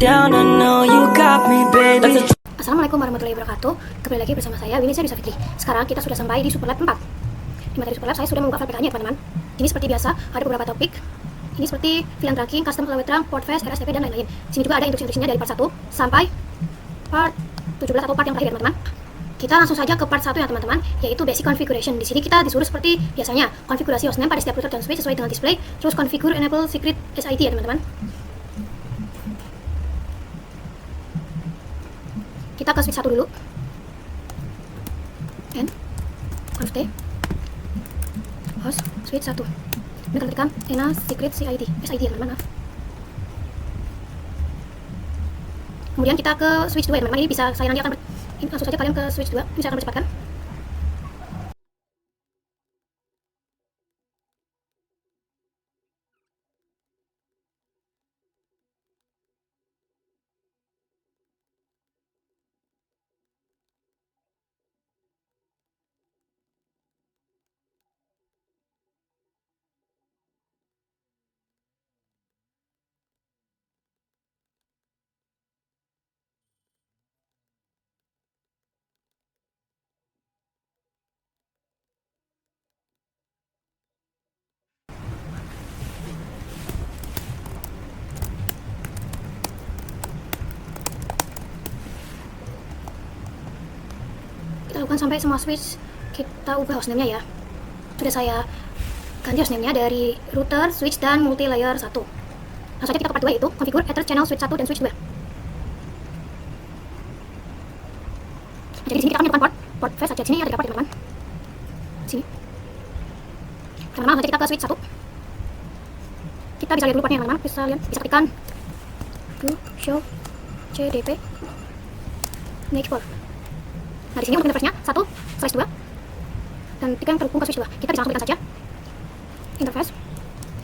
down, I know you got me, baby. Assalamualaikum warahmatullahi wabarakatuh. Kembali lagi bersama saya Winnie Syarisa Fitri. Sekarang kita sudah sampai di Superlab 4. Di materi Superlab saya sudah membuka FPK-nya, teman-teman. Ini seperti biasa, ada beberapa topik. Ini seperti VLAN tracking, custom Cloud Trunk, port face, RSTP, dan lain-lain. Di sini juga ada instruksi-instruksinya dari part 1 sampai part 17 atau part yang terakhir, teman-teman. Kita langsung saja ke part 1 ya, teman-teman, yaitu basic configuration. Di sini kita disuruh seperti biasanya, konfigurasi hostname pada setiap router dan switch sesuai dengan display, terus configure enable secret SID ya, teman-teman. Kita ke switch 1 dulu. N conf t host switch 1. Ini akan ketikkan enable secret SID ya, teman-teman. Kemudian kita ke switch 2 ya, teman-teman. Ini bisa saya nanti akan ini langsung saja kalian ke switch 2. Ini saya akan percepatkan. Kita lakukan sampai semua switch kita ubah hostname-nya ya. Sudah saya ganti hostname-nya dari router, switch, dan multi layer 1. Langsung saja kita ke part 2, yaitu configure ether channel switch 1 dan switch 2. Jadi di sini kita akan menyatukan port face saja. Di sini ada 3 port ya, teman-teman. Sini. Teman-teman, langsung saja kita ke switch 1. Kita bisa lihat dulu portnya, teman-teman. Bisa ketikkan show cdp next port. Nah, di sini untuk interface-nya 1/2 dan 3 yang terhubung ke switch 2. Kita bisa langsung berikan saja interface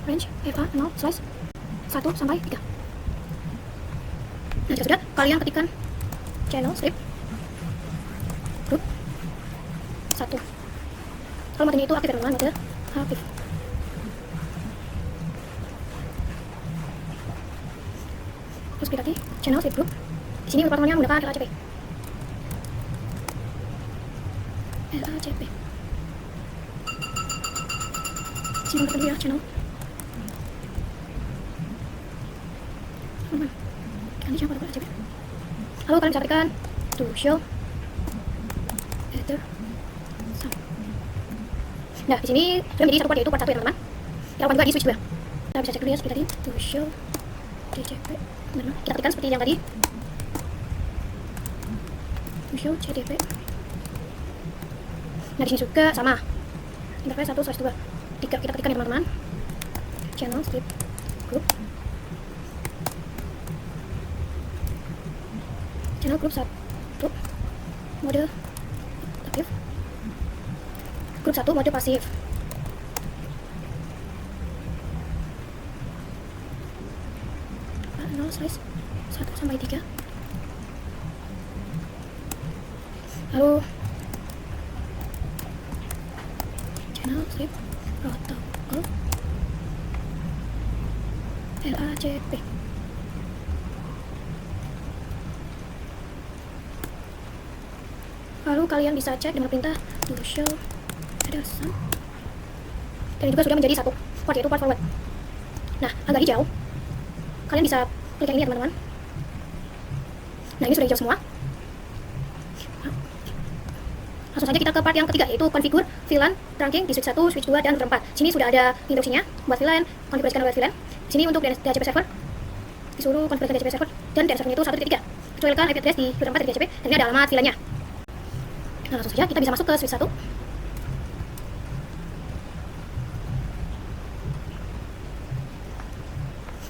range EVA 0/1 sampai 3. Nah, jika sudah, kalian ketikkan channel strip group 1. Kalau modenya itu aktif, teman-teman, mode aktif. Terus pilih channel strip group. Di sini untuk protokolnya menggunakan LACP. Sini kita dulu ya channel. Ini siapa LACP? Lalu kalian bisa ketikkan to show ether sound. Nah, di sini sudah menjadi satu port, yaitu port 1 ya, teman-teman. Kita lakukan juga di switch 2. Kita bisa cek dulu ya seperti tadi to show DCP. Benar, kita ketikkan seperti yang tadi to show CDP. Nah, di sini juga sama interface 1/2. Kita ketikkan ya, teman-teman, channel strip group channel group 1 mode aktif, group 1 mode pasif. Size 1 sampai 3. Lalu channel strip protokol LACP. Lalu kalian bisa cek dengan perintah to show ada sound. Dan juga sudah menjadi satu port, yaitu port forward. Nah, agak hijau, kalian bisa klik yang ini ya, teman-teman. Nah, ini sudah hijau semua. Langsung saja kita ke part yang ketiga, yaitu configure VLAN trunking di switch 1, switch 2, dan router 4. Sini sudah ada instruksinya buat VLAN, konfigurasikan web VLAN. Sini untuk DHCP server, disuruh konfigurasikan DHCP server, dan DNS servernya itu 1.3. Kecualikan IP address di router 4 dari DHCP, dan ini ada alamat VLAN-nya. Nah, langsung saja kita bisa masuk ke switch 1.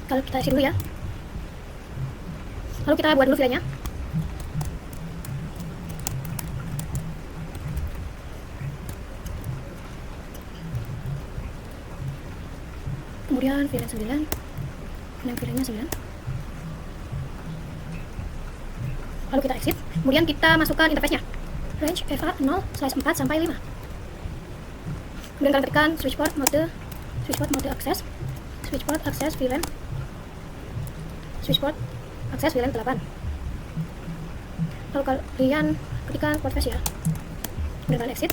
Kalau kita isi dulu ya. Lalu kita buat dulu VLAN-nya. Kemudian VLAN 9. Nah, VLAN-nya 9. Lalu kita exit. Kemudian kita masukkan interface-nya. Range EVA 0/4 sampai 5. Kemudian kalian ketikkan switchport mode access VLAN, switchport akses VLAN 8. Lalu kalian ketikkan port face ya, kemudian kalian exit,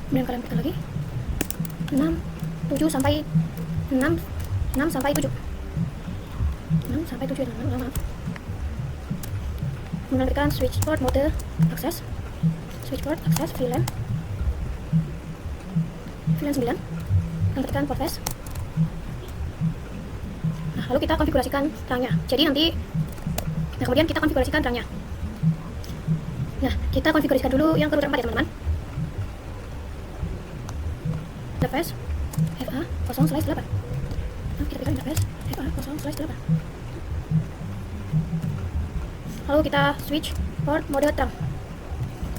kemudian kalian ketikkan lagi 6 sampai 7 ya teman-teman, maaf. Kemudian ketikkan switch port mode akses, switch port akses VLAN 9, dan ketikkan port face. Nah, lalu kita konfigurasikan terangnya. Kemudian kita konfigurasikan terangnya. Nah, kita konfigurasikan dulu yang ke router 4 ya teman-teman. Interface FA 0/8. Nah, kita klik interface FA 0/8. Lalu kita switch port mode terang.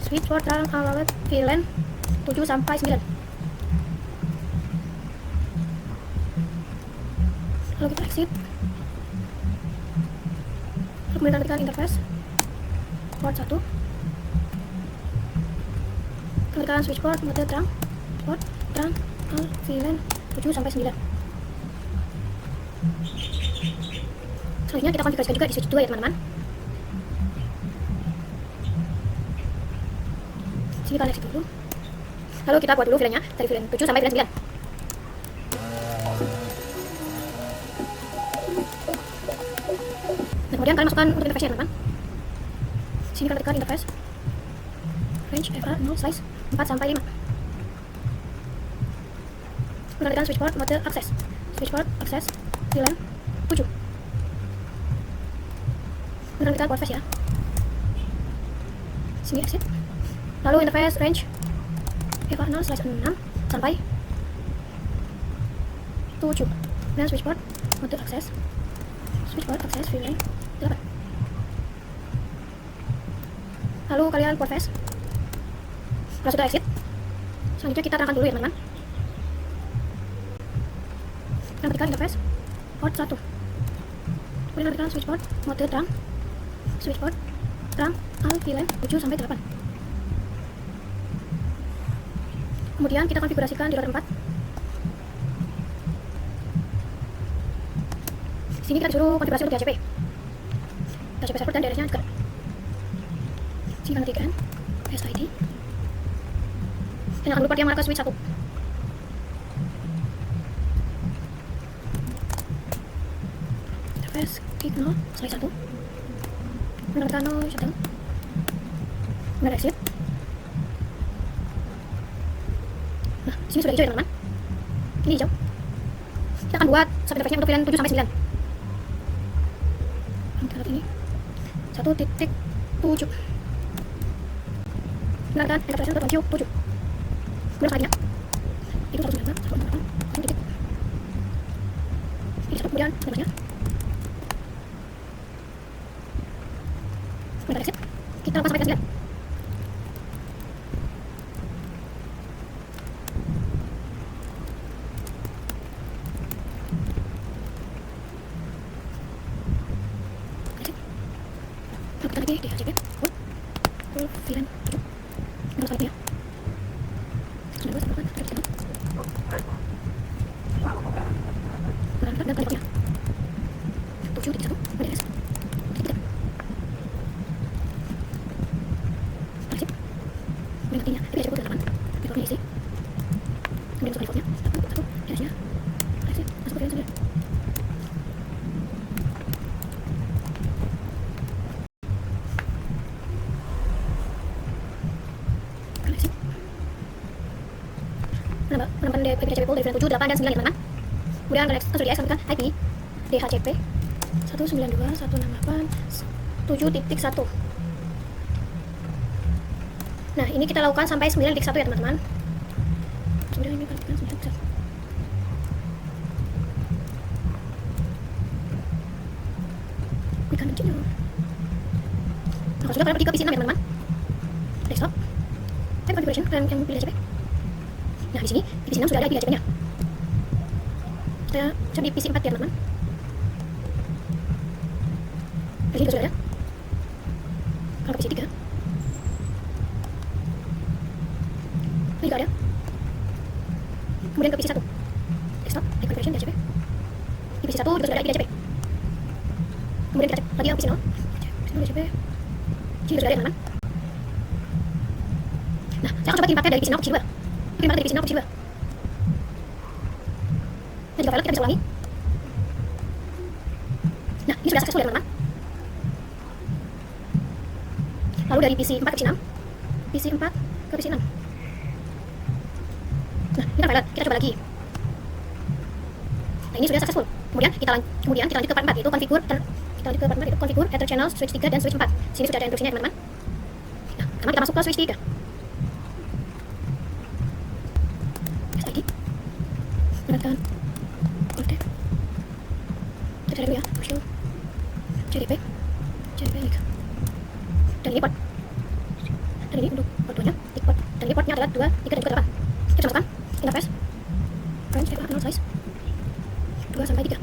Switch port terang awet VLAN 7 sampai 9. Lalu kita exit. Kemudian kita interface port 1. Kemudian switch port mode terang, port terang VLAN 7 sampai 9. Selanjutnya kita konfigurasikan juga di switch 2 ya teman-teman. Sini kita exit dulu. Lalu kita buat dulu VLAN-nya dari VLAN 7 sampai VLAN 9. Nah, kemudian kalian masukkan untuk interface ya teman-teman. Sini kalian tekan interface range FA 0 slice 4 sampai 5. Kemudian tekan switch port mode akses, switch port akses VLAN 7. Kemudian tekan port face ya. Sini exit. Lalu interface range FA 0 slice 6 sampai 7. Dan switch port mode akses, switch port akses VLAN 8. Lalu kalian port face. Kalau sudah exit, selanjutnya kita terangkan dulu ya teman-teman. Kita ketikkan interface port 1. Kemudian ketikkan switch port mode terang, switch port terang VLAN 7 sampai 8. Kemudian kita konfigurasikan di router 4. Di sini kita disuruh konfigurasi untuk DHCP server dan daerahnya juga. Sini kalian ketikkan SID. Dan jangan lupa dia markas switch 1. Interface klik 0 slice 1. Kemudian tekan 0 shutdown. Kemudian exit. Nah, sini sudah hijau ya teman-teman. Ini hijau. Kita akan buat subinterface-nya untuk VLAN 7 sampai 9. Kita lihat ini 1.7. Kemudian tekan interface untuk range 7. Kemudian selanjutnya itu 196, 168, titik. Ini 1, kemudian nomornya. Kemudian exit. Kita lepas sampai ke 9. Exit. Lalu kita lagi DHCP full VLAN 7. Nomor selanjutnya 92, 1, 8, 3, 9. Dan kalimatnya 7.1 BDS. Kita exit. Kemudian nantinya kita cek teman-teman. Defaultnya isi. Kemudian masuk defaultnya 1, DNS-nya exit, masuk ke VLAN 9. Penambahan DHCP pool dari VLAN 7, 8, dan 9 ya teman-teman. Kemudian kalian langsung di tekan IP DHCP 192.168.7.1. Nah, ini kita lakukan sampai 9.1 ya teman-teman. Kemudian ini kalian 9.1. Klik continue. Nah, kalau sudah kalian pergi ke PC 6 ya teman-teman. Desktop. Type configuration, kalian yang pilih DHCP. Nah, di sini di PC 6 sudah ada IP DHCP-nya. Kita cari di PC 4 ya teman-teman. Di sini juga sudah ada. Kalau ke PC 3, ini juga ada. Kemudian ke PC 1, desktop, configuration DHCP. Di PC 1 juga sudah ada IP DHCP. Nah, saya akan coba kirim paket dari PC 0 ke PC 2. Kirim paket dari PC 0 ke PC 2. Nah, jika failed kita bisa ulangi. Nah, ini sudah successful ya teman-teman. Lalu dari PC 4 ke PC 6. PC 4 ke PC 6. Nah, ini kan failed. Kita coba lagi. Nah, ini sudah successful. Kemudian kita lanjut ke part 4 yaitu configure header channel switch 3 dan switch 4. Sini sudah ada instruksinya teman-teman. Nah, pertama kita masuk ke switch 3. Lagi. Gunakan Alt Tab. Kita cari dulu ya. Show CDP link. Dan ini port. Dan ini untuk port 2 nya. Dan ini portnya adalah 2, 3 dan juga 8. Kita masukkan interface range FA channel size 2 sampai 3.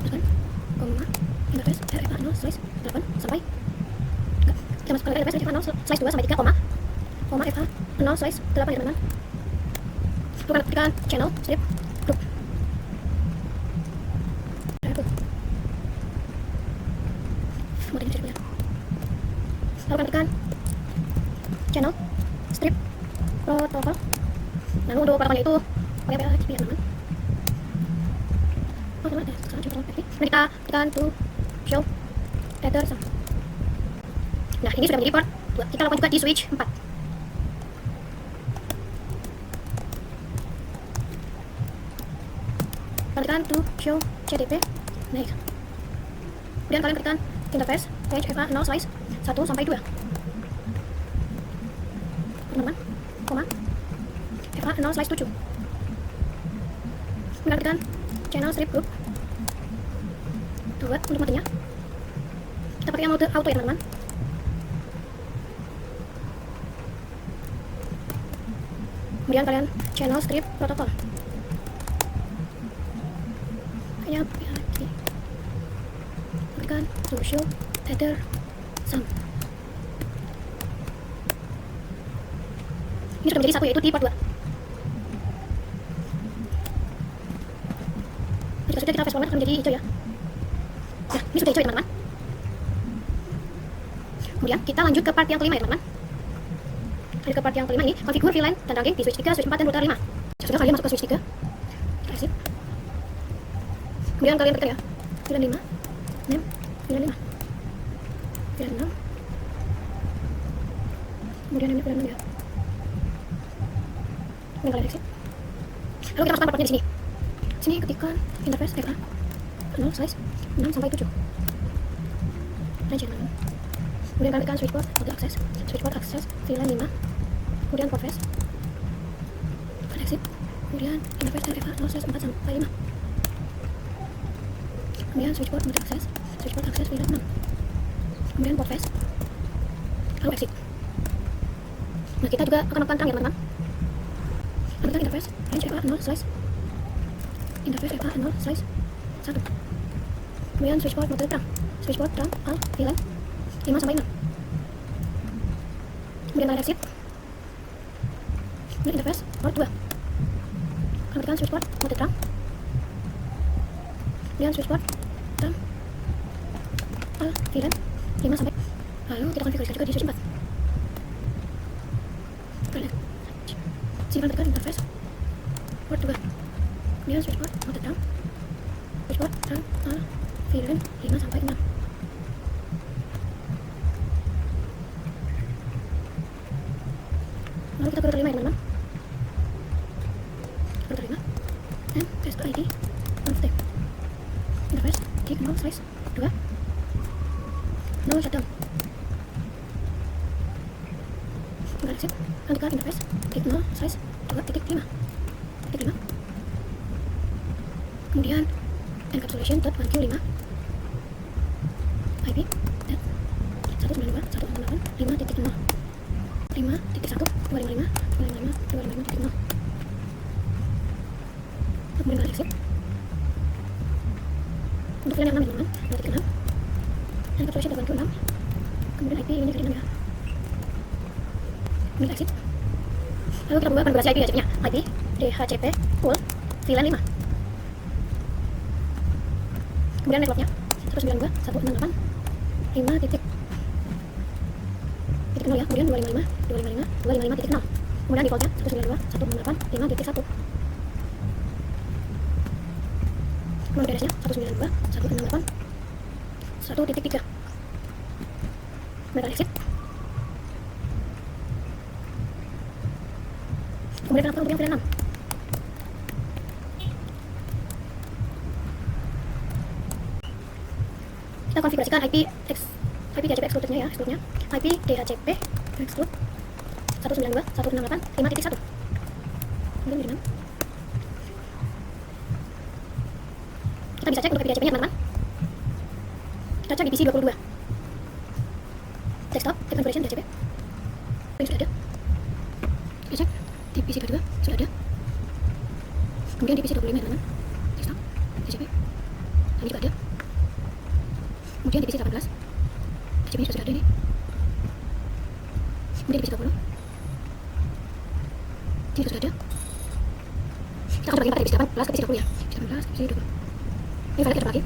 Masukkan koma interface FA channel size 8 sampai enggak. Kita masukkan interface FA channel size 2 sampai 3 koma FA channel size 8 ya teman-teman. Lalu ketikkan channel strip group. Lalu ketikkan channel strip protocol. Lalu untuk protokolnya itu pakai PHP ya teman-teman. Nah, kita tekan to show header. Nah, ini sudah menjadi port 2. Kita lakukan juga di switch 4. Tekan to show CDP. Naik. Kemudian kalian tekan interface range FA 0 size 1 sampai 2. Teman-teman, koma FA 0 size 7. Kemudian tekan channel strip group 2 untuk modenya. Kita pakai yang mode auto ya teman-teman. Kemudian kalian channel strip protocol. Kayaknya PHP. Tekan to show header sum. Ini sudah menjadi 1 yaitu di port 2. Jika sudah kita fast forward akan menjadi hijau ya. Nah, ini sudah hijau ya teman-teman. Kemudian kita lanjut ke part yang kelima ya teman-teman. Lanjut ke part yang kelima ini, configure VLAN dan routing di switch 3, switch 4 dan router 5. Sudah kalian masuk ke switch 3. Kita exit. Kemudian kalian tekan ya. VLAN 5. Name VLAN 5. VLAN 6. Kemudian name VLAN 6 ya. Kemudian kalian exit. Lalu kita masukkan portnya di sini. Sini ketikkan interface FA 0 size 6 sampai 7. Range. Kemudian kalian tekan switchboard access VLAN 5. Kemudian port face. Kalian exit. Kemudian interface FA 0 size 4 sampai 5. Kemudian switchboard access VLAN 6. Kemudian port face. Lalu exit. Nah, kita juga akan melakukan terang ya teman-teman. Lalu interface range FA 0 size 1. Kemudian switchboard mode terang. Switchboard terang al VLAN 5 sampai 6. Kemudian kalian exit. Kemudian interface port 2. Kalian tekan switchboard mode terang. Kemudian switchboard terang al VLAN 5 sampai. Lalu kita konfigurasikan juga di switch 4. Kalian tekan interface port 2. Kemudian switchboard mode terang. Switchboard terang al VLAN 5 sampai 6. Lalu kita ke router 5 ya teman-teman. Router 5 and test ID on step. Interface tick 0 size 2 no shutdown. Kemudian exit. Tekan interface tick 0 size 2.5. Kemudian encapsulation .1Q5 IP dan 192.168.5.0 5.1 255.255.0. Kemudian kalian exit. Untuk VLAN yang 6 ya teman-teman, 2.6 encapsulation .1Q6. Kemudian IP ini ke 6 ya. Kemudian exit. Lalu kita buka konfigurasi IP ya, chipnya IP DHCP full VLAN 5. Kemudian networknya 192.168.5. titik 0 ya, kemudian 255, 255, 255 titik 0. Kemudian defaultnya 192, 168, 5 titik 1. Kemudian beresnya 192, 168, 1 titik 3. Mereka exit. Kemudian lakukan untuk yang VLAN 6. Kita konfigurasikan IP DHCP exclude-nya ya, exclude-nya. IP DHCP exclude 192, 168, 5 titik 1. Kemudian di mana? Kita bisa cek untuk IP DHCP-nya teman-teman. Kita cek di PC 22. Desktop, tab configuration DHCP. Ini sudah ada. Kita cek di PC 22 sudah ada. Kemudian di PC 25 teman-teman. Desktop, DHCP. Ini juga ada. Kemudian di PC 18 DHCP sudah ada ini. Kemudian di PC 20 ini sudah ada. Kita akan bagi 4 dari PC 18 ke PC 20 ya. PC 18 ke PC 20. Ini file kita bagi.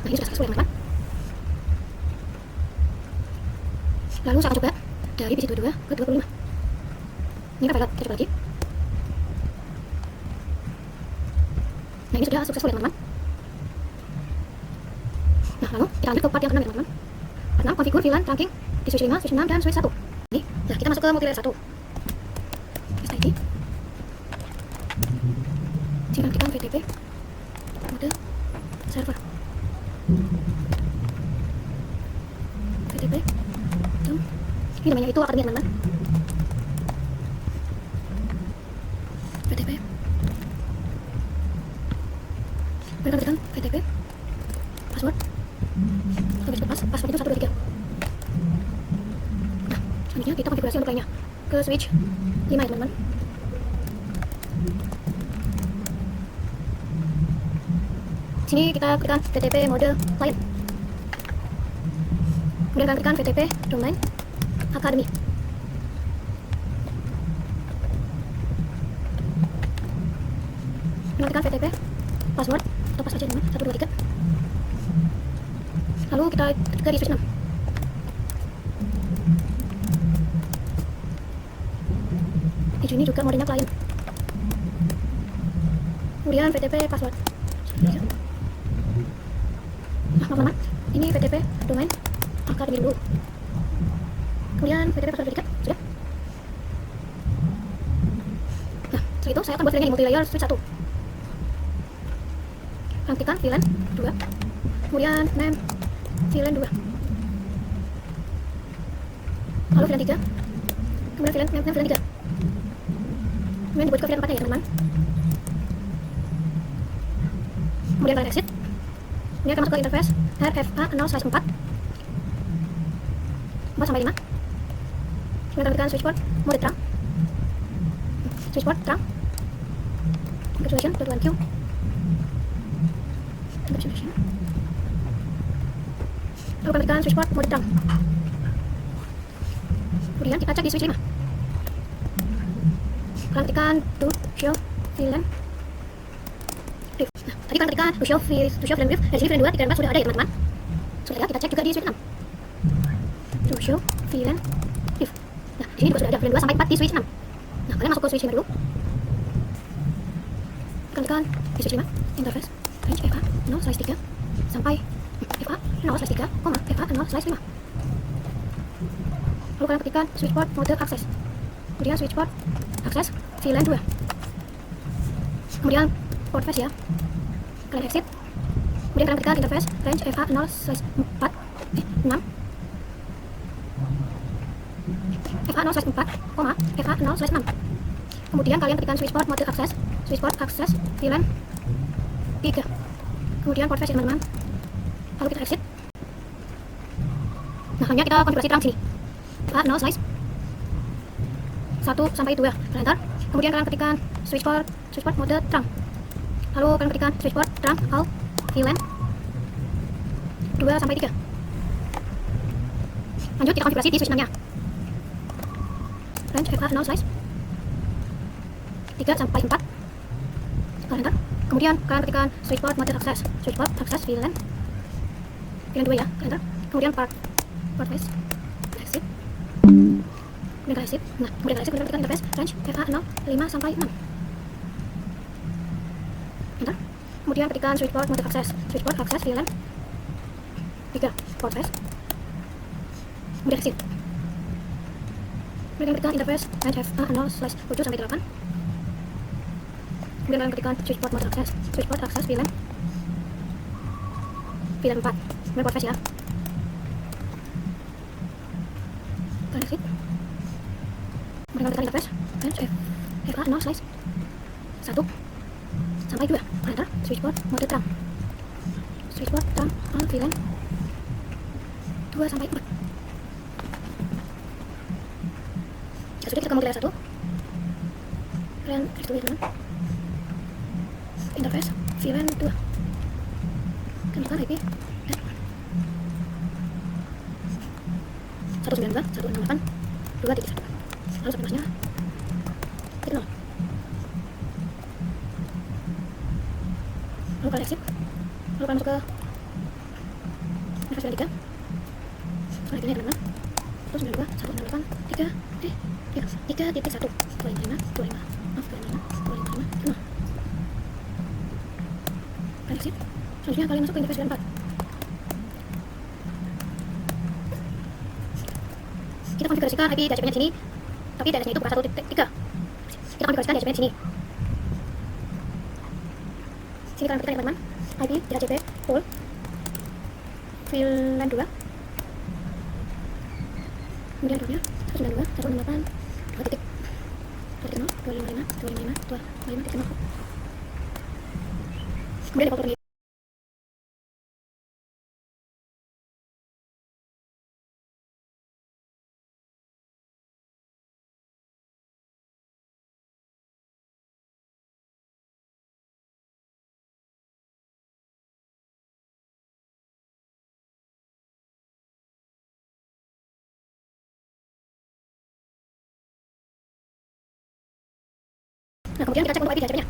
Nah ini sudah sesuai teman-teman. Lalu saya akan coba dari PC 22 ke 25. Ini file kita coba lagi. Nah ini sudah successful ya teman-teman. Nah lalu kita lanjut ke part yang ke-6 ya teman-teman. Part 6, configure VLAN trunking di switch 5, switch 6, dan switch 1. Ini, nah kita masuk ke multilayer 1. SID. Sini aktifkan VTP mode server. VTP. Ini namanya itu akademi teman-teman. VTP. Mereka berikan VTP password. Kita bisa password itu 123. Nah, selanjutnya kita konfigurasi untuk lainnya ke switch 5 ya teman-teman. Sini kita klikkan VTP mode client. Kemudian kita klikkan VTP domain academy. Klikkan VTP password atau pas aja teman 123. Lalu kita ke di switch 6. Di sini juga modenya client. Kemudian VTP password. Nah teman-teman, ini VTP domain academy dulu. Kemudian VTP password verifikat sudah. Nah setelah itu saya akan buat VLAN-nya di multilayer switch 1. Aktifkan VLAN 2. Kemudian name VLAN 2. Lalu VLAN 3. Kemudian VLAN 3. Kemudian dibuat ke VLAN 4 ya teman-teman. Kemudian kalian exit. Kemudian akan masuk ke interface RFA 0/4. 4 sampai 5. Kemudian kalian switchboard mode terang. Switchboard terang. Configuration .1Q. Lalu kalian switchboard mode terang. Kemudian kita cek di switch 5. Kalian tekan to show VLAN brief. Nah, tadi kalian tekan to show VLAN brief. Dari sini VLAN 2, 3, dan 4 sudah ada ya teman-teman. Sudah ada, kita cek juga di switch 6. To show VLAN brief. Nah, di sini juga sudah ada VLAN 2 sampai 4 di switch 6. Nah, kalian masuk ke switch 5 dulu. Kalian tekan di switch 5, interface range FA 0/3 sampai FA 0/3, FA 0/5. Lalu kalian ketikkan switchboard mode access. Kemudian switchboard access VLAN 2. Kemudian port face ya. Kalian exit. Kemudian kalian ketikkan interface range FA 0/4, 6. FA 0/4, FA 0/6. Kemudian kalian ketikkan switchboard mode access, switchboard access VLAN 3. Kemudian port face ya teman-teman. Lalu kita exit. Nah, hanya kita konfigurasi terang sini. FA 0/1 sampai 2. Enter. Kemudian kalian ketikkan switchboard mode terang. Lalu kalian ketikkan switchboard terang all VLAN 2 sampai 3. Lanjut kita konfigurasi di switch 6-nya. Range FA 0/3 sampai 4. Enter. Kemudian kalian ketikkan switchboard mode access, switchboard access VLAN 2 ya. Enter. Kemudian part port face, exit, kemudian exit. Nah, kemudian exit, kemudian ketikkan interface range FA 0, 5 sampai 6. Enter. Kemudian ketikkan switchboard mode akses, switchboard akses VLAN 3, port face, kemudian exit. Kemudian ketikkan interface range FA 0/7 sampai 8. Kemudian kalian ketikkan switchboard mode akses, switchboard akses VLAN 4, kemudian port face ya. Kalian exit. Kemudian kalian ketikkan interface range FA 0/1 sampai 2. Enter. Switchboard mode terang, switchboard terang VLAN 2 sampai 4. Jika sudah, kita ke mode layer 1. Kalian klik dulu teman-teman. Interface VLAN 2. Kalian buka IP 192.168.2.1. Lalu sampai masnya titik 0. Lalu kalian exit. Lalu kalian masuk ke interface VLAN 3. Kalian pilih teman-teman. 192.168.3.1 255 maaf 255 0. Kalian exit. Selanjutnya kalian masuk ke interface VLAN 4. Kita konfigurasikan IP DHCP-nya di sini, tapi DHCP-nya itu bukan 1.3. Kita konfigurasikan DHCP-nya di sini. Sini kalian ketikkan teman-teman, IP DHCP pool VLAN 2. Kemudian rootnya 192.168.2.0.255.255.255.0. Kemudian default ini. Nah, kemudian kita cek untuk IP DHCP-nya.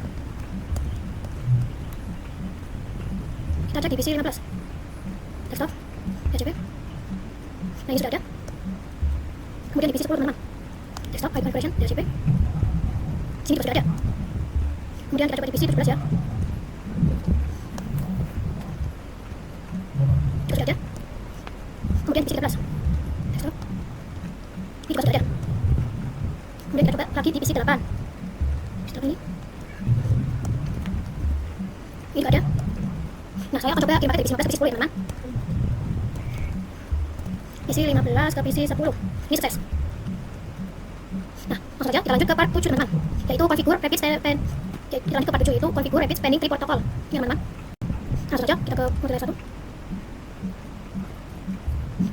Kita cek di PC 15. Desktop, DHCP. Nah, ini sudah ada. Kemudian di PC 10 teman-teman. Desktop, IP configuration, DHCP. Sini juga sudah ada. Kemudian kita coba di PC 17 ya. Itu sudah ada. Kemudian di PC 13. Desktop. Ini juga sudah ada. Kemudian kita coba lagi di PC 8. Ini juga ada. Nah, saya akan coba kirim paket dari PC 15 ke PC 10 ya teman-teman. PC 15 ke PC 10. Ini sukses. Nah, langsung saja kita lanjut ke part 7 teman-teman, yaitu configure rapid span. Kita lanjut ke part 7 yaitu configure rapid spanning tree protocol. Ini teman-teman. Langsung saja kita ke mode layer 1.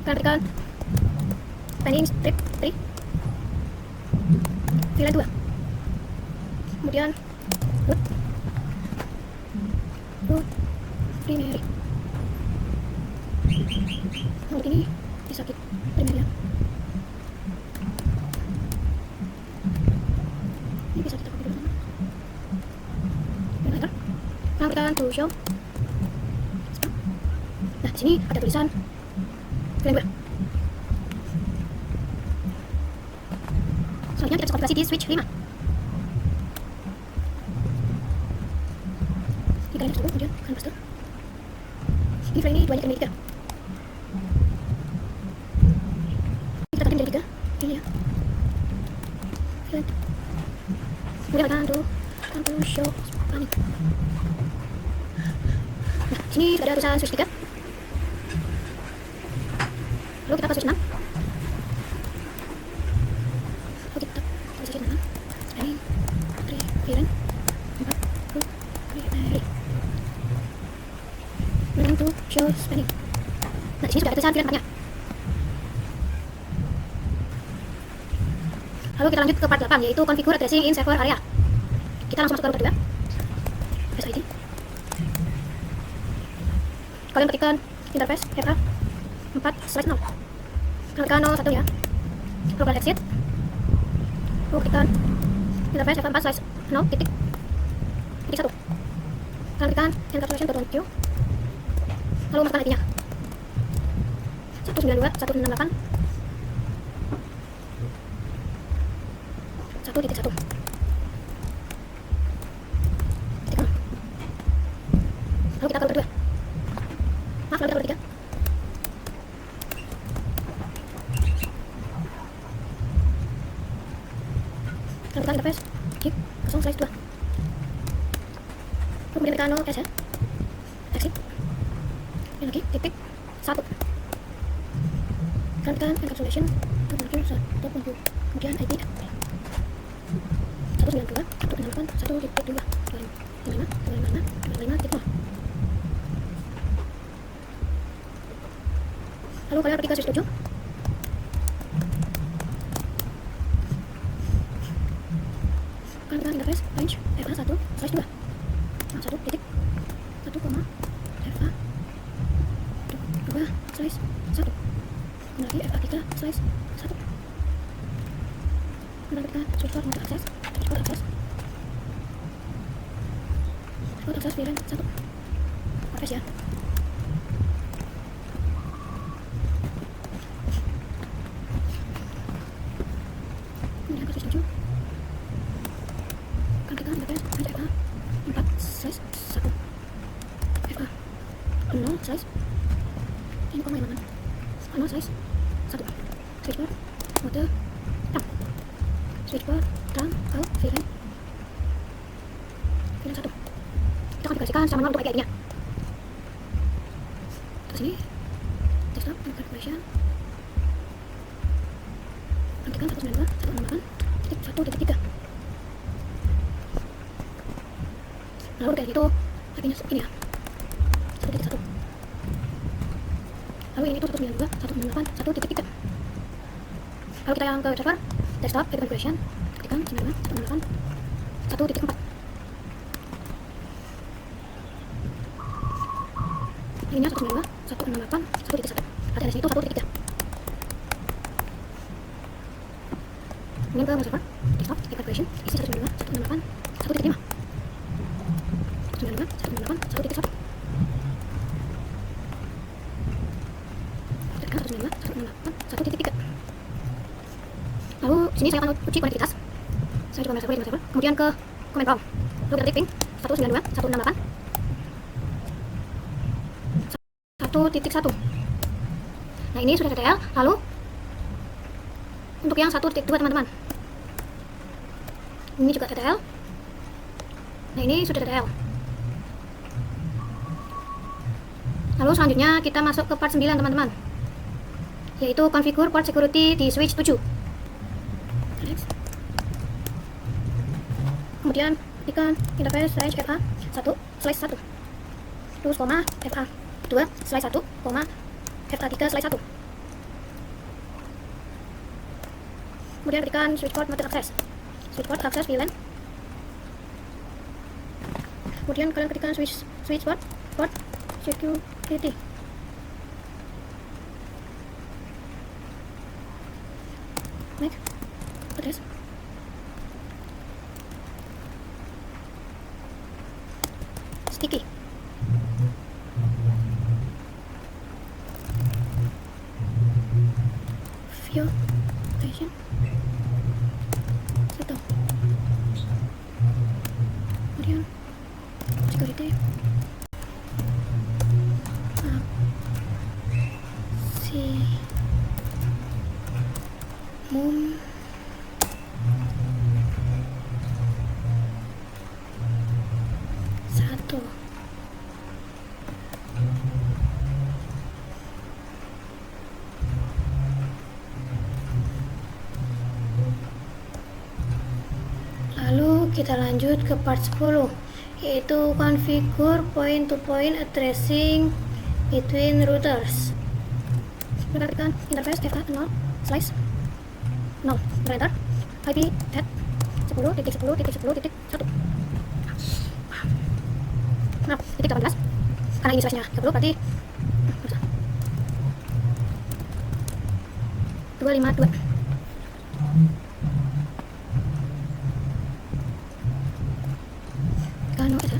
Kalian berikan spanning tree VLAN 2. Kemudian root primary. Root ini disakit primary ya. Ini bisa kita copy dulu teman. Dan enter. Kalian to show. Nah, di sini ada tulisan VLAN 2. Selanjutnya kita konfigurasi di switch 5. Kalian coba kemudian kalian paste. Ini file ini 2 nya ke 3. Kita tekan dari 3. Ini ya. Kemudian kalian to show spanning. Nah, sini sudah ada tulisan switch 3. Lalu kita ke switch 6. Lalu kita ke switch 6. Spanning 3 VLAN 4 root primary. To show spanning. Nah, di sini sudah ada tulisan VLAN 4-nya. Lalu kita lanjut ke part 8, yaitu configure addressing in server area. Kita langsung masuk ke router 2. SID. Kalian ketikkan interface FA 4/0. Kalian ketikkan 01 ya. Lalu kalian exit. Lalu ketikkan interface FA 4/0 titik 1. Kalian ketikkan encapsulation.1q. Lalu masukkan IP-nya. 192, 168, 1.1. Lalu kita ke kedua. Maaf, lalu kita ke ketiga. Lalu kita interface keep 0/2. Kemudian kita 0 S ya. Exit. Ini lagi titik 1. Kan kita encapsulation kemudian 1.2. Kemudian IP 192, 168, 1.2, 25, 25, 25, 25, 0. Lalu kalian ketika switch 7, kan kita interface range FA1/2. Nah, 1 titik 1, FA2/1. Kemudian lagi FA3/1. Kemudian kita switch port mode akses, VLAN 1. Interface ya. Kemudian ke switch 7. Kan kita interface range FA4/1. FA0/ ini koma yang mana? 0/1. Switch port mode RAM. Switch port RAM ke VLAN 1. Kita konfigurasikan secara manual untuk IP-nya. Terus ini desktop configuration. Aktifkan 192, 168.1.3. Lalu kayak gitu IP-nya ini ya. 1.1. Lalu ini tuh 192, 168, 1.3. Lalu kita yang ke server desktop configuration, ketikkan 92, 168, 1.4. Ininya 192, 168, 1.1. Berarti ada sini tuh 1.3. Kemudian ke server desktop configuration, isi 192, 168, 1.5. 192, 168, 1.1. Ketikkan 192, 168, 1.3. Lalu sini saya akan uji konektivitas. Saya coba server di server. Kemudian ke command prompt. Lalu kita typing 192, 168, 1.1. Nah, ini sudah TTL. Lalu untuk yang 1.2 teman-teman, ini juga TTL. Nah, ini sudah TTL. Lalu selanjutnya kita masuk ke part 9 teman-teman, yaitu configure port security di switch 7. Kemudian ikan interface range FA1/1, terus koma FA2/1, koma FA3/1. Kemudian ketikkan switch port mode access, VLAN. Kemudian kalian ketikkan switch port security. Next, address. Sticky. View station. Situ. Kemudian security. Mum. Satu. Lalu kita lanjut ke part 10, yaitu configure point-to-point addressing between routers. Perhatikan interface FA0/0, enter IP at 10.10.10.1. Nah, titik 18. Karena ini size-nya 30 berarti 252. Kalau ya.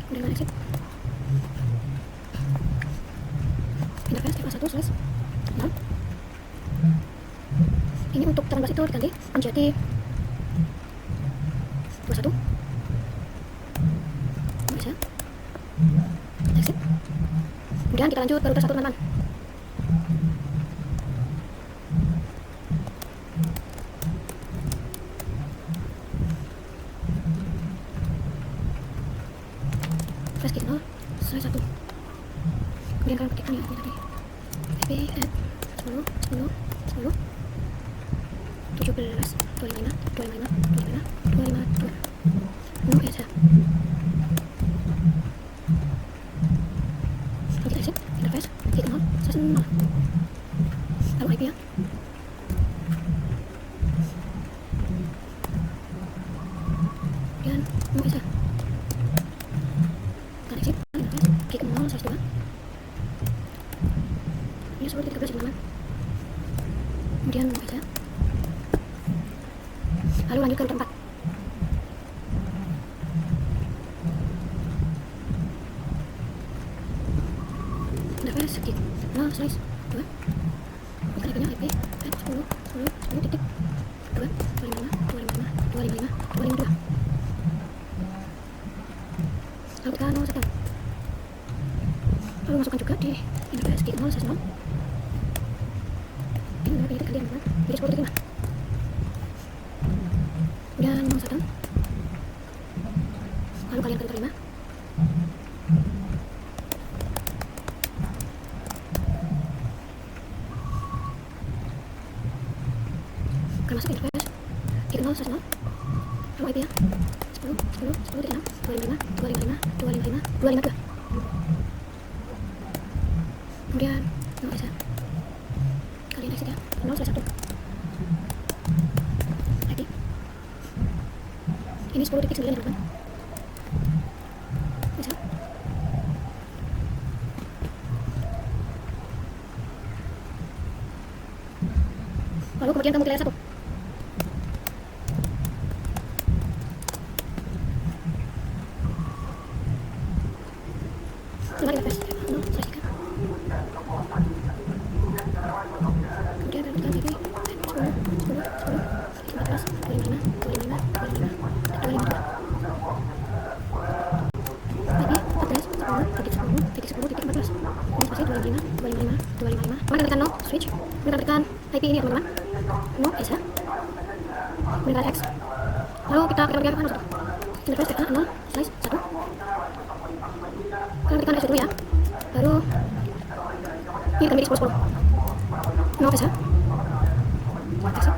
Udah exit. Interface size 0. Ini untuk 18 itu diganti menjadi 21. Bisa. Exit. Kemudian kita lanjut ke router 1 teman-teman. Flash key 0, size 1. Kemudian kalian ketikkan ya tadi. IP at 10, 10, 10, 17, 25, 25, 25, 25, 2. No ya. Lalu kita exit, interface, klik 0, size 0. Lalu IP ya. Kemudian no ya. Kita exit, interface, klik 0, size 2. Ini seperti 13 teman-teman. Kemudian no ya. Lalu lanjut ke router 4. Interface klik 0 size 2. Bukan IP-nya IP at 10, 10, 10 titik 2, 25, 25, 25, 25, 2. Lalu kita 0 setel. Lalu masukkan juga di interface klik 0 size 0. Ini benar penyakit kalian teman-teman. Jadi 10 titik 5. Dan 0 setel. Lalu kalian ke router 5. Akan masuk interface klik 0 size 0. Lalu IP ya 10, 10, 10 titik 6, 25, 25, 25, 25, 2. Kemudian 0 ya. Kalian exit ya 0 size 1. IP ini 10 titik 9 teman-teman. Bisa. Lalu kemudian kamu ke layer 1. Coba di refresh 0 size 3. Kemudian kalian tekan IP 10, 10, 10, 14, 25, 25, 25, 25, 2. IP 14, 10, titik 10, titik 10, titik 14. Ini spasi 25, 25, 25. Kemudian tekan no, switch. Kemudian tekan IP ini ya teman-teman. No, S ya. Kemudian X. Lalu kita klik ke 0. Interface tekan 0, size 1. Kalian tekan S dulu ya. Baru ini akan menjadi 10, 10. No, S ya. Exit.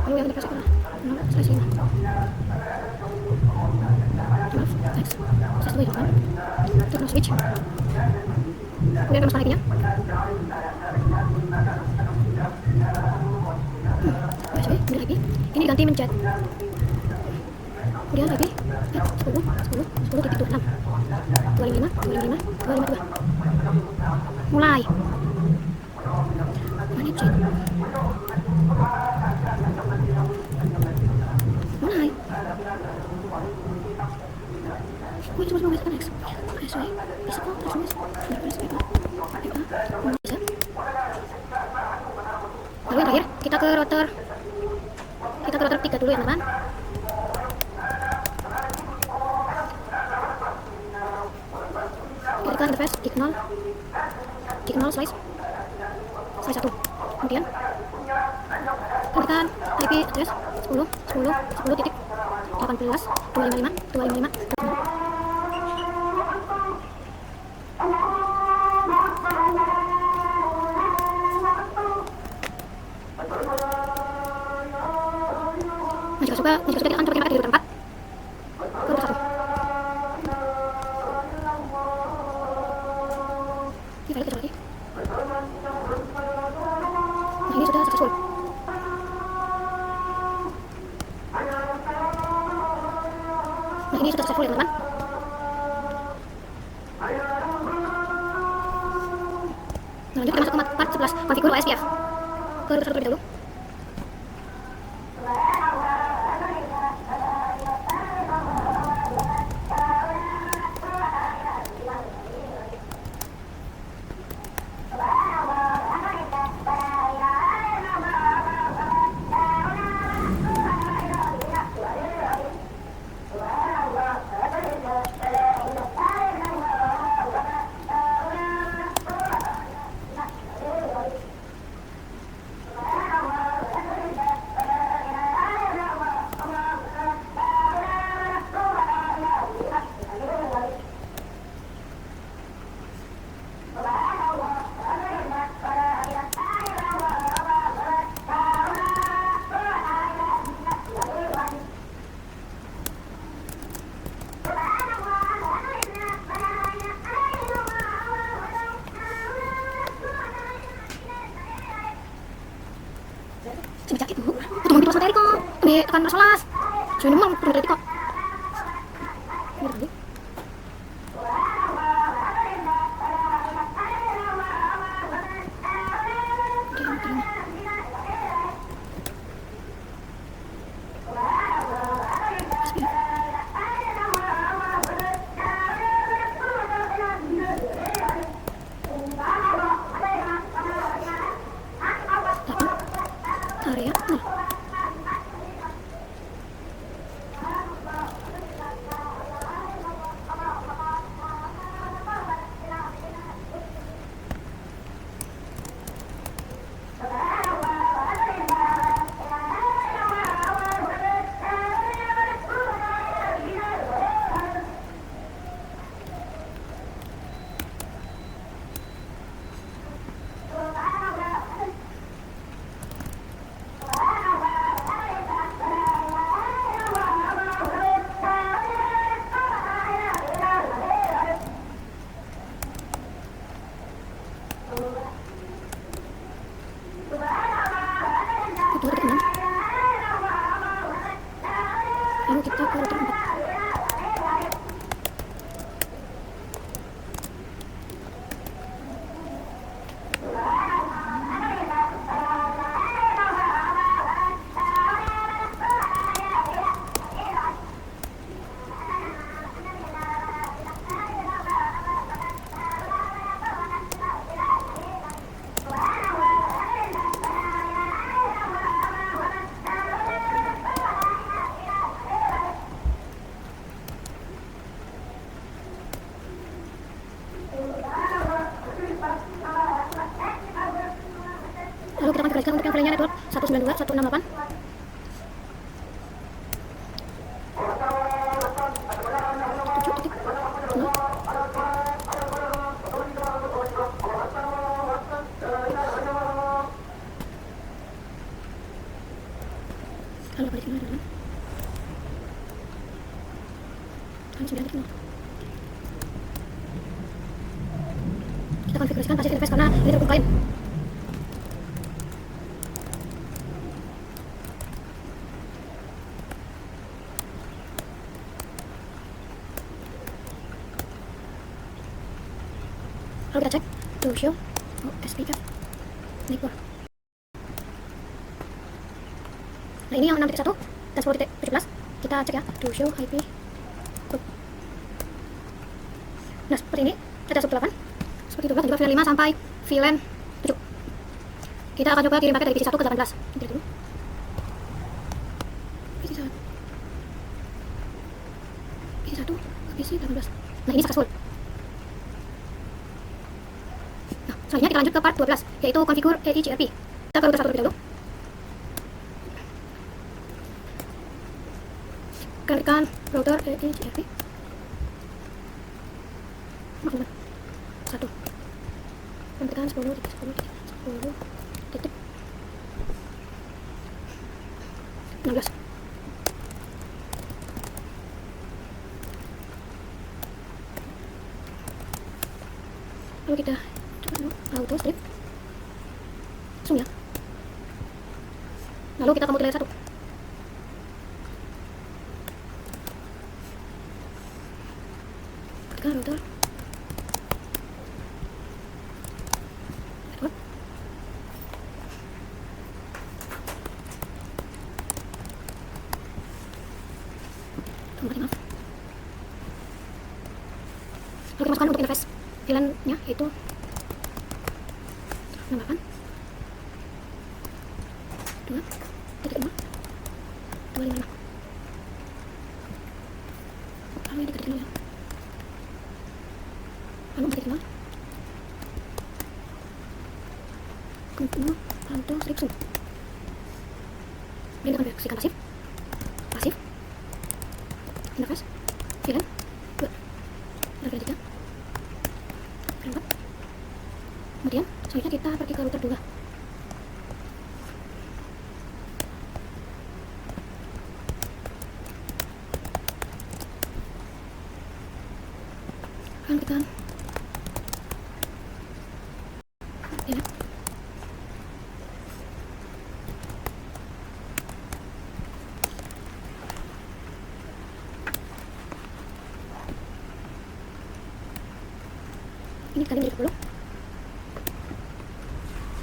Lalu yang interface tekan 0, size 5. Maaf, X. Size 2 ya teman-teman. Tekan no, switch. Kemudian kita masukkan IP-nya. USB, kemudian IP. Ini diganti mencet. Kemudian IP at 10, 10, 10 titik 26, 25, 25, 25, 2. Mulai. Manage. Mulai. Wih, coba kita next. SW, bisa kok, terus interface PA, bisa. Lalu yang terakhir, kita ke router 3 dulu ya teman-teman. Kita tekan interface klik 0 size 1. Kemudian tekan IP address 10, 10, 10 titik 18, 255, 255. Nah, jika suka kita akan coba pakai di router 4. Ke router 1. Ini file kita lagi. Nah, ini sudah successful. Nah, ini sudah successful ya teman-teman. Nah, lanjut kita masuk ke part 11, konfigur OSPF. Ke router 1 terlebih dahulu. Sebijak itu. Itu mau ditulis materi kok. Ambil tekan kelas. Saya nomor materi kok. Ini tadi. Area. Nah. Itu detik 6. Lalu kita ke router 4. Lalu kita konfigurasikan untuk yang filenya network 192.168. Lalu balik ke mana? Lalu 9 detik 0. Kita konfigurasikan passive interface karena ini terbuka lain. Lalu kita cek to show SPF network. Nah ini yang 6.1 dan 10.17 kita cek ya to show IP group. Nah seperti ini data sub 8 seperti itu dan juga VLAN 5 sampai VLAN 7. Kita akan coba kirim paket dari PC 1 ke 18. Kita dulu PC 1 ke PC 18. Nah ini successful. Selanjutnya kita lanjut ke part 12, yaitu configure EIGRP. Kita ke router 1 terlebih dahulu. Klikkan router EIGRP. Maklum 1. Klikkan 10 titik 16. Lalu kita auto strip zoom ya. Lalu kita ke multilayer 1. Ketika router network maaf. Lalu kita masukkan untuk interface VLAN-nya yaitu 68 2 titik 5 255. Lalu ini ketik 0 ya. Lalu 4 titik 0 continue auto strip zoom. Ini kita konfigurasikan pasif interface VLAN 2 dan VLAN 3 VLAN 4. Kemudian selanjutnya kita pergi ke router 2. Lanjutkan ya. dikali menjadi 20.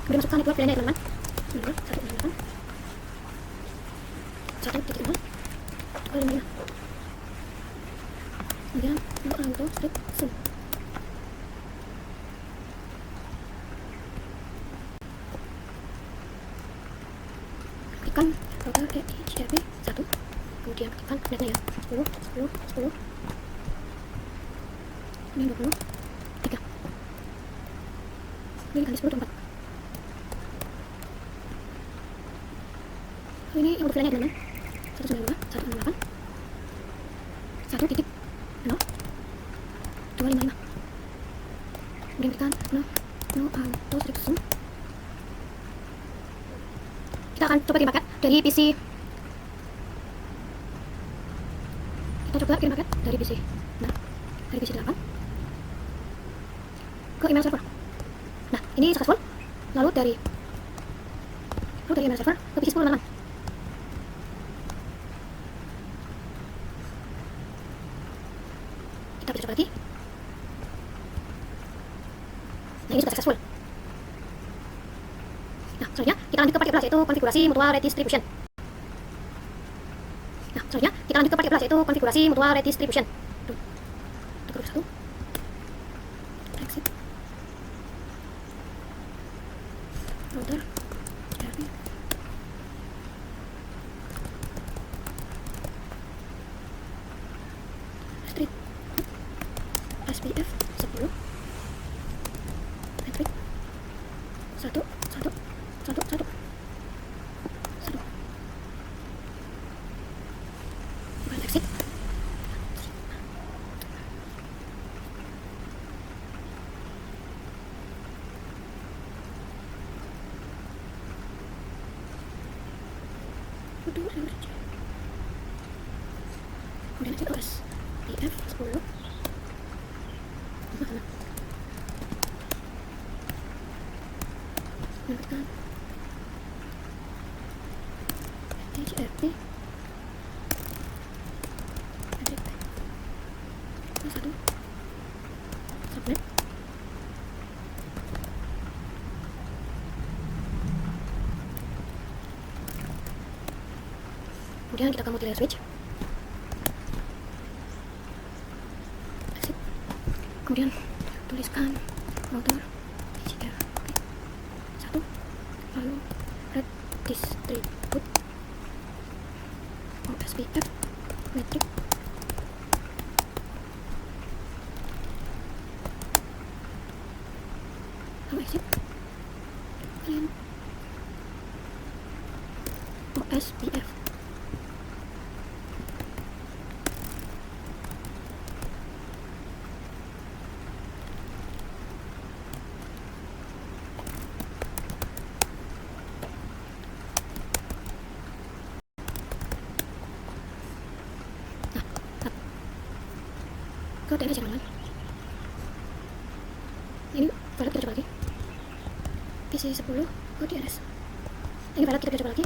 Kemudian masukkan network VLAN-nya ya teman-teman. 168 1.0 255. Kemudian untuk auto strip zoom. Klikkan router DHCP 1. Kemudian klikkan netnya ya 10 10 10. Kemudian 20 3. Kemudian dikali 10 24. Ini yang untuk VLAN-nya teman-teman. 192 168 1.0 255. Kemudian klikkan no auto strip zoom. Kita akan coba kirim paket dari PC. Kita coba kirim paket dari PC. Nah, dari PC 8 ke email server. Nah, ini successful. Lalu dari email server ke PC 10 teman-teman. Kita bisa coba lagi. Nah, ini sudah successful. Nah, selanjutnya kita lanjut ke part 11 yaitu konfigurasi mutual redistribution. Nah, selanjutnya kita lanjut ke part 11 yaitu konfigurasi mutual redistribution. Tuh. Tekan 1. Exit. Router. RP. Street. SPF 10. Metric. 1 1 1 1 1. Exit. Kemudian exit OS PF 10. Lanjutkan HRP satu subnet. Kemudian kita ke multi-layer switch. Exit. Kemudian tuliskan router HRP 1. Lalu red distribute OSPF metric. Lalu exit. Kalian OSPF. Ke DNS ya teman-teman. Ini valid, kita coba lagi. PC 10 ke DNS. Ini valid, kita coba lagi.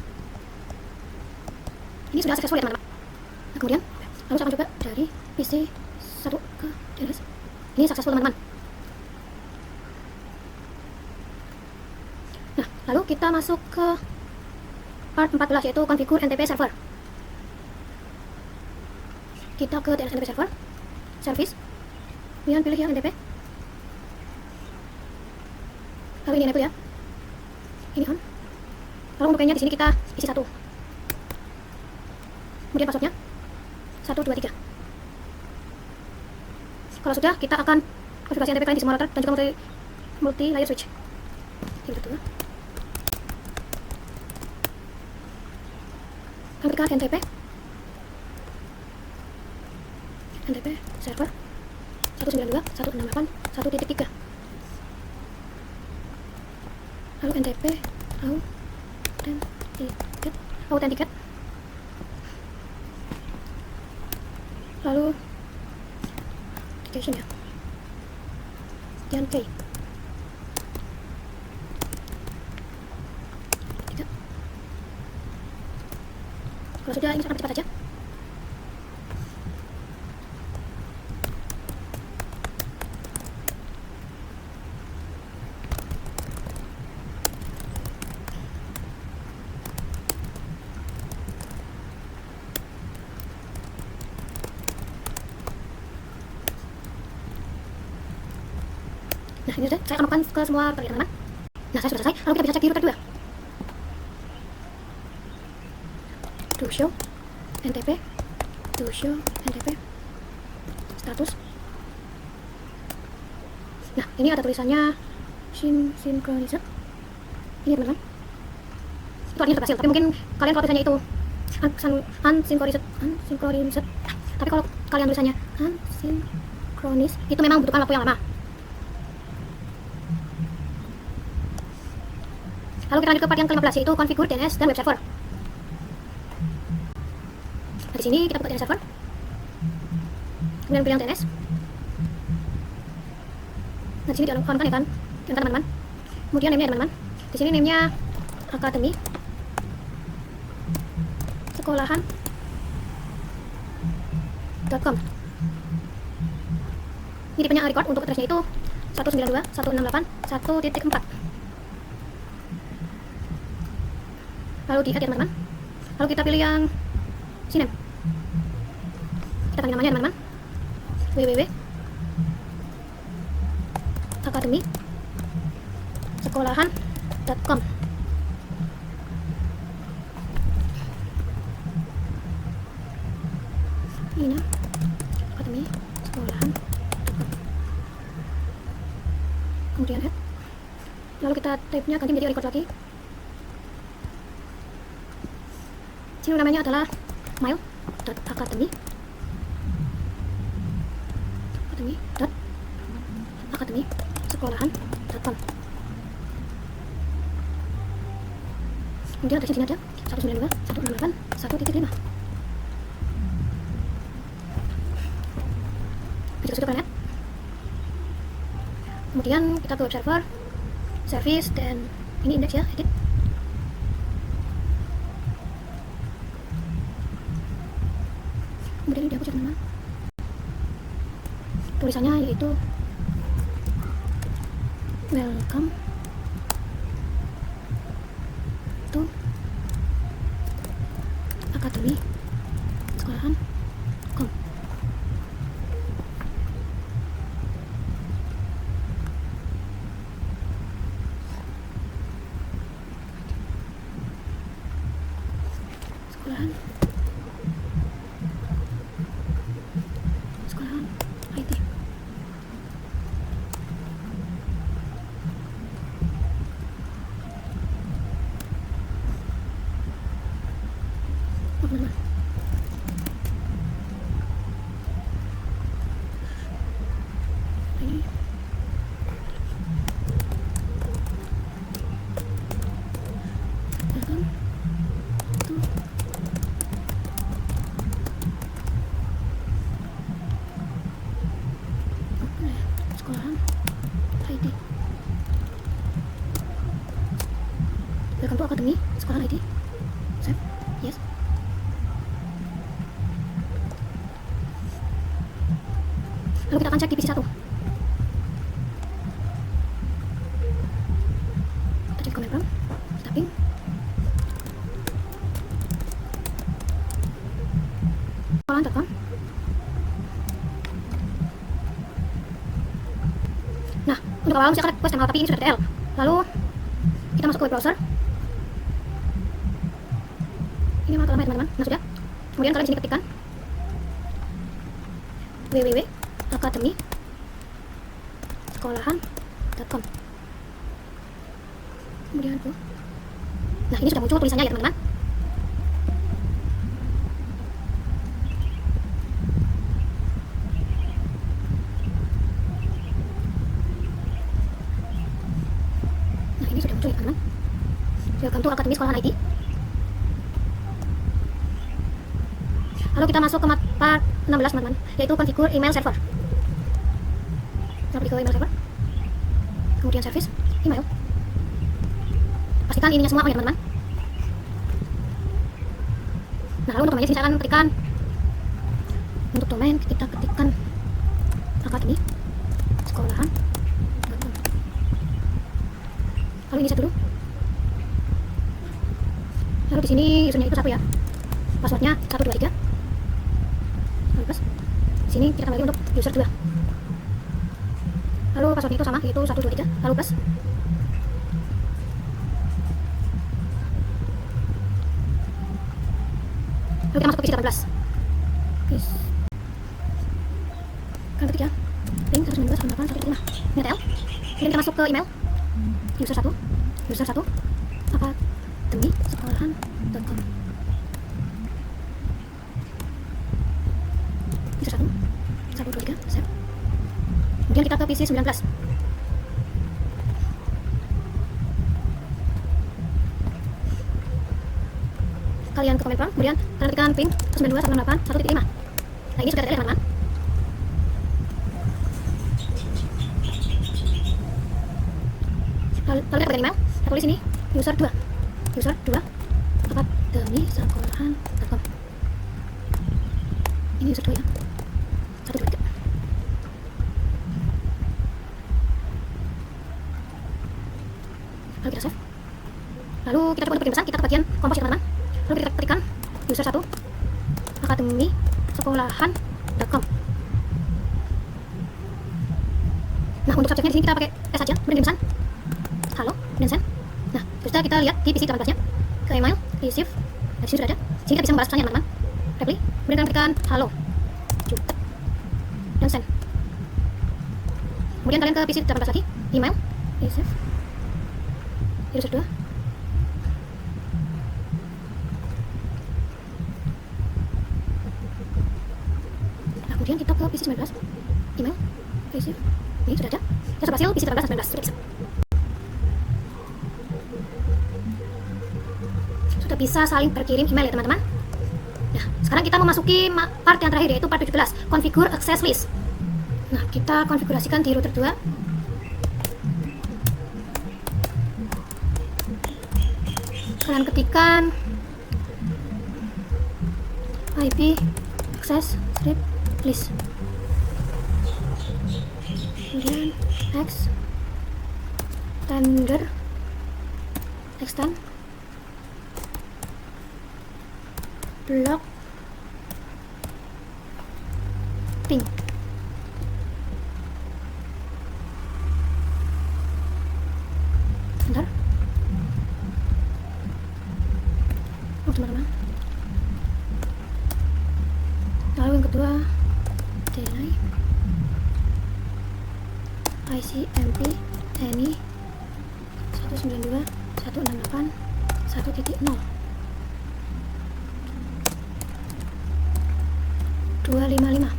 Ini sudah successful ya teman-teman. Nah, kemudian lalu saya akan coba dari PC 1 ke DNS. Ini successful teman-teman. Nah, lalu kita masuk ke part 14 yaitu configure NTP server. Kita ke DNS NTP server, service, kemudian pilih yang NTP. Lalu ini enable ya. Ini on. Lalu untuk kayaknya di sini kita isi 1. Kemudian passwordnya 1 2 3. Kalau sudah, kita akan konfigurasi NTP kalian di semua router dan juga multi layer switch. Ini betul. Klik NTP server 192.168.1.3. Lalu NTP authenticate. Lalu authentication ya. Dan K. Kalau sudah, ini sangat cepat saja. ini sudah saya akan masukkan ke semua router ya teman-teman. Nah, saya sudah selesai. Lalu kita bisa cek di router 2. To show NTP, to show NTP status. Nah, ini ada tulisannya synchronized. Ini teman-teman. Itu artinya sudah berhasil, tapi mungkin kalian kalau tulisannya itu unsynchronized. Tapi kalau kalian tulisannya unsynchronized, itu memang membutuhkan waktu yang lama. Lalu kita lanjut ke part yang ke-15, yaitu configure DNS dan web server. Nah, di sini kita buka DNS server. Kemudian pilih yang DNS. Nah, di sini di-on kan ya kan? Kan teman-teman. Kemudian name-nya teman-teman. Di sini name-nya Academy. Sekolahan.com. Ini tipenya record, untuk addressnya itu 192.168.1.4. Lalu di add ya teman-teman. Lalu kita pilih yang sinem. Kita ganti namanya teman-teman. www.academy.sekolahan.com. Ini Academy sekolahan. Kemudian add. Lalu kita type-nya ganti menjadi record lagi. Sini namanya adalah mail.academy. Sekolahan.com. Kemudian addressnya sini ada 192.168.1.5. Kita sudah kalian. Kemudian kita ke web server, service, dan ini index ya, edit. Kemudian ini dihapus ya teman-teman. Tulisannya yaitu welcome to Academy sekolahan.com. Sekolahan IT. Teman-teman. Ini. Welcome to sekolahan IT. Welcome to Academy sekolahan IT. Save. Yes. Lalu kita akan cek di PC 1. Kita cek command prompt, typing. Sekolahan.com. Nah, untuk awal mesti akan request channel, tapi ini sudah DTL. Lalu kita masuk ke web browser. Ini memang lama ya teman-teman. Nah, sudah. Kemudian kalian di sini ketikkan www.academy.sekolahan.com. Kemudian nah, ini sudah muncul tulisannya ya teman-teman. Nah, ini sudah muncul ya teman-teman. Welcome to Academy sekolahan IT. Lalu kita masuk ke part 16 teman-teman, yaitu configure email server. Kita pergi ke email server, kemudian service, email. Pastikan ininya semua on ya teman-teman. Nah, lalu untuk domainnya sini saya akan ketikkan. Untuk domain kita ketikkan Academy sekolahan. Lalu ini set dulu. Lalu di sini usernya itu 1 ya. Passwordnya 123. Lalu plus. Di sini kita kembali untuk user 2. Lalu passwordnya itu sama, yaitu 123, lalu plus. Lalu kita masuk ke PC 18. Yes. Kalian ketik ya. Link 192.168.135. Ini TL. Kemudian kita masuk ke email. User 1. Apa demi sekolahan.com. User 1. 123, save. Kemudian kita ke PC 19. Kalian ke comment prompt, kemudian kalian ketikkan pin 92.168.1.5. Nah, ini sudah terlihat teman-teman. Lalu kita bagian email, kita tulis ini user 2 apa demi sekolahan.com. Ini user 2 ya. 123. Lalu kita save. Lalu kita coba untuk bikin pesan, kita ke bagian kompos ya teman-teman. Lalu kita ketikkan user 1 akademi sekolahan.com. Nah, untuk subjeknya di sini kita pakai S saja, kemudian pesan halo dan send. Nah, sudah kita lihat di PC 18 nya ke email receive. Nah, di sini sudah ada. Sini kita bisa membalas pesannya teman-teman. Reply, kemudian kita ketikkan halo dan send. Kemudian kalian ke PC 18 lagi, email receive user 2. Nah, kemudian kita ke PC 19, email receive. Ini sudah ada. Kita sudah berhasil PC 18 dan 19 sudah bisa. Sudah bisa saling berkirim email ya teman-teman. Nah, sekarang kita memasuki part yang terakhir, yaitu part 17, configure access list. Nah, kita konfigurasikan di router 2. Kalian ketikkan IP access strip list, kemudian extend block ping. Bentar. Oh, teman-teman. Lalu yang kedua, deny ICMP any 192.168.1.0 255.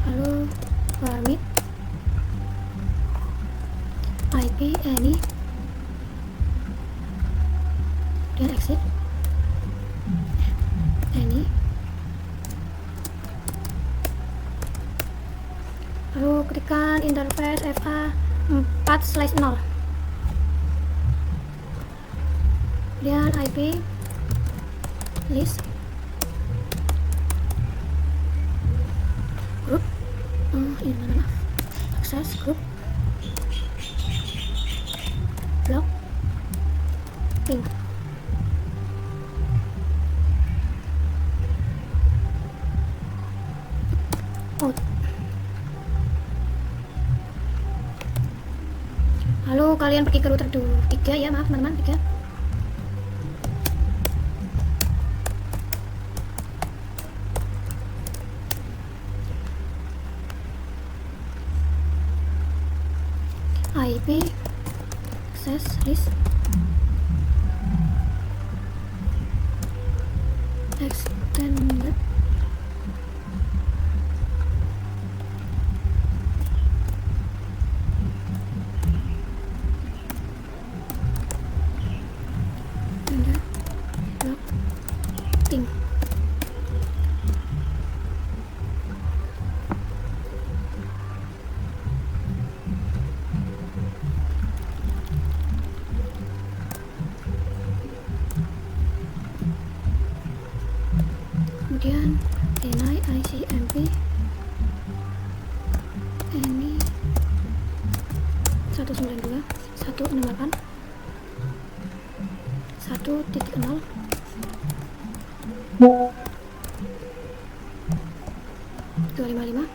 Lalu permit IP any dan exit any. Lalu ketikkan interface FA 4/0. Kemudian IP list group ini mana access group block ping. Out. Lalu kalian pergi ke router 3 ya, maaf teman-teman, 3. IP access list extended block ping. Kemudian deny ICMP any 192.168.1.0 255.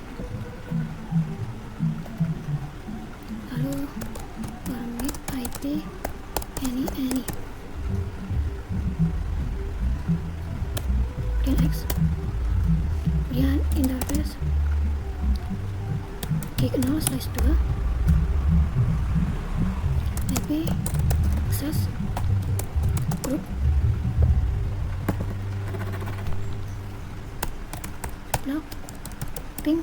info/2 IP akses grup blog ping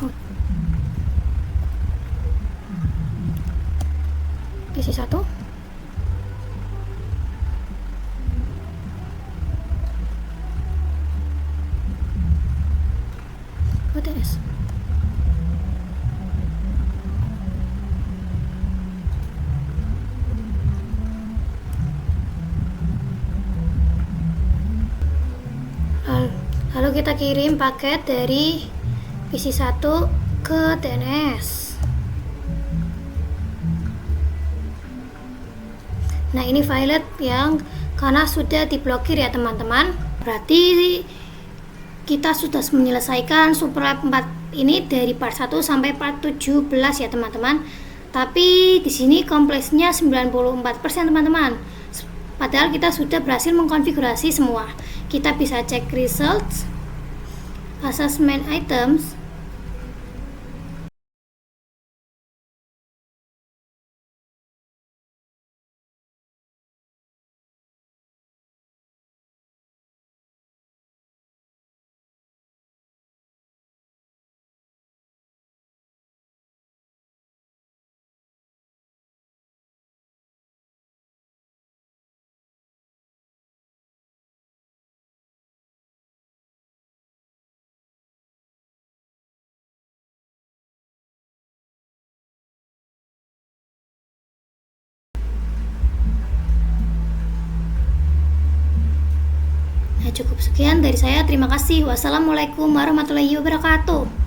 out. PC 1 OTS. Lalu kita kirim paket dari PC 1 ke DNS. Nah, ini file yang karena sudah diblokir ya teman-teman. Berarti kita sudah menyelesaikan Superlab 4 ini dari part 1 sampai part 17 ya teman-teman. Tapi di sini kompleksnya 94% teman-teman. Padahal kita sudah berhasil mengkonfigurasi semua. Kita bisa cek results, assessment items, Nah, cukup sekian dari saya. Terima kasih. Wassalamualaikum warahmatullahi wabarakatuh.